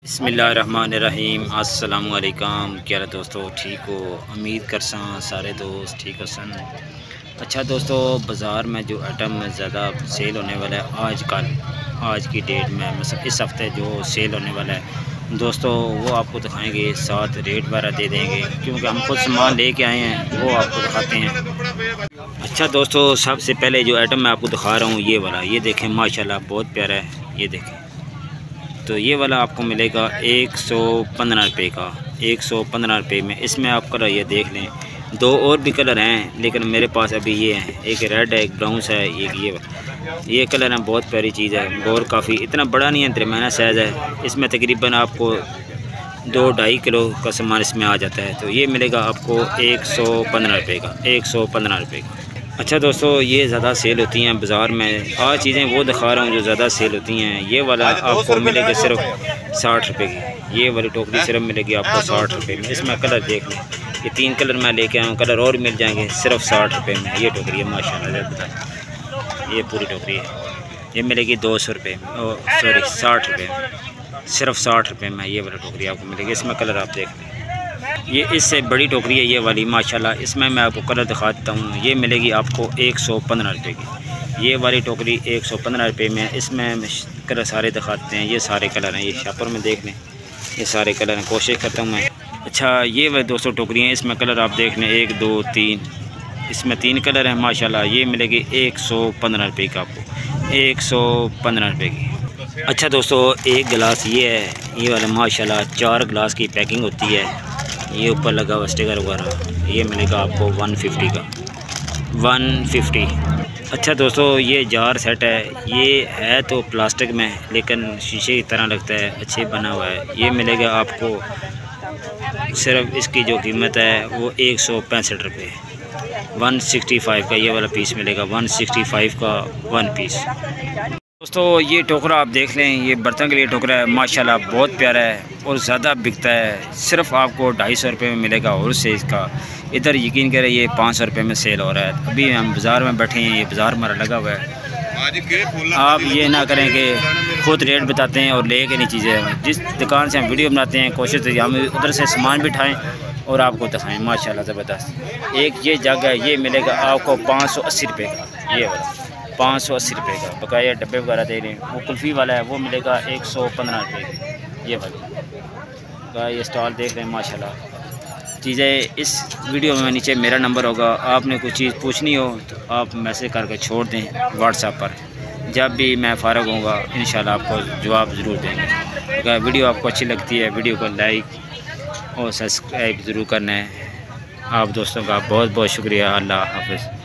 बिस्मिल्लाहिर्रहमानिर्रहीम। अस्सलामुअलैकुम। क्या दोस्तों ठीक हो? उम्मीद कर सारे दोस्त ठीक हो सन। अच्छा दोस्तों, बाज़ार में जो आइटम ज़्यादा सेल होने वाला है आज की डेट में, मतलब इस हफ़्ते जो सेल होने वाला है दोस्तों, वो आपको दिखाएंगे, साथ रेट वगैरह दे देंगे क्योंकि हम खुद सामान लेके आए हैं, वो आपको दिखाते हैं। अच्छा दोस्तों, सबसे पहले जो आइटम मैं आपको दिखा रहा हूँ ये वाला, ये देखें माशाल्लाह बहुत प्यारा है। ये देखें, तो ये वाला आपको मिलेगा 115 रुपये का, 115 रुपये में। इसमें आप कलर ये देख लें, दो और भी कलर हैं लेकिन मेरे पास अभी ये हैं, एक रेड है, एक ब्राउन है, एक ये कलर है। बहुत प्यारी चीज़ है और काफ़ी इतना बड़ा नहीं है, दरमियाना साइज़ है। इसमें तकरीबन आपको 2-2.5 किलो का सामान इसमें आ जाता है। तो ये मिलेगा आपको 115 रुपये का, 115 रुपये का। अच्छा दोस्तों, ये ज़्यादा सेल होती हैं बाज़ार में। आज चीज़ें वो दिखा रहा हूँ जो ज़्यादा सेल होती हैं। ये वाला आपको मिलेगा सिर्फ 60 रुपये की। ये वाली टोकरी सिर्फ मिलेगी आपको 60 रुपये में। इसमें कलर देख लें, ये 3 कलर मैं लेके आया हूँ, कलर और मिल जाएंगे सिर्फ 60 रुपये में। ये टोकरी है माशाल्लाह, ये पूरी टोकरी है, ये मिलेगी 200 रुपये में, सॉरी 60 रुपये में, सिर्फ 60 रुपये में ये वाली टोकरी आपको मिलेगी। इसमें कलर आप देख लें, ये इससे बड़ी टोकरी है ये वाली माशाल्लाह। इसमें मैं आपको कलर दिखा देता हूँ, ये मिलेगी आपको 115 रुपये की। ये वाली टोकरी 115 रुपये में। इसमें कलर सारे दिखाते हैं, ये सारे कलर हैं, ये शापर में देख लें, ये सारे कलर हैं, कोशिश करता हूँ मैं। अच्छा, ये वह 200 टोकरी हैं, इसमें कलर आप देख लें, 1 2 3, इसमें 3 कलर हैं माशाल्लाह। ये मिलेगी 115 रुपये का आपको, 115 रुपये की। अच्छा दोस्तों, एक गिलास ये है, ये वाला माशाल्लाह 4 गिलास की पैकिंग होती है। ये ऊपर लगा हुआ स्टिकर वगैरह, ये मिलेगा आपको 150 का, 150। अच्छा दोस्तों, ये जार सेट है, ये है तो प्लास्टिक में लेकिन शीशे की तरह लगता है, अच्छे बना हुआ है। ये मिलेगा आपको सिर्फ, इसकी जो कीमत है वो 165 रुपये, 165 का ये वाला पीस मिलेगा, 165 का 1 पीस। दोस्तों, ये टोकरा आप देख लें, ये बर्तन के लिए टोकरा है माशाल्लाह, बहुत प्यारा है और ज़्यादा बिकता है। सिर्फ आपको 250 रुपये में मिलेगा और से इसका। इधर यकीन करें ये 500 रुपये में सेल हो रहा है। अभी हम बाज़ार में बैठे हैं, ये बाज़ार हमारा लगा हुआ है। आप ये ना करें कि खुद रेट बताते हैं और ले के नहीं चीज़ें। जिस दुकान से हम वीडियो बनाते हैं, कोशिश तो हम उधर से सामान भी उठाएँ और आपको दिखाएँ माशाल्लाह ज़बरदस्त। एक ये जग है, ये मिलेगा आपको 580 रुपये का, ये वाला 580 रुपये का। बकाया डब्बे वगैरह दे रहे हैं। वो कुल्फ़ी वाला है, वो मिलेगा 115 रुपये की, ये वाला। ये स्टॉल देख रहे हैं माशाल्लाह। चीज़ें इस वीडियो में नीचे मेरा नंबर होगा, आपने कुछ चीज़ पूछनी हो तो आप मैसेज करके छोड़ दें व्हाट्सएप पर। जब भी मैं फ़ारग होऊंगा इंशाल्लाह आपको जवाब ज़रूर देंगे। अगर वीडियो आपको अच्छी लगती है, वीडियो को लाइक और सब्सक्राइब ज़रूर करना है। आप दोस्तों का बहुत बहुत शुक्रिया। अल्लाह हाफ़िज़।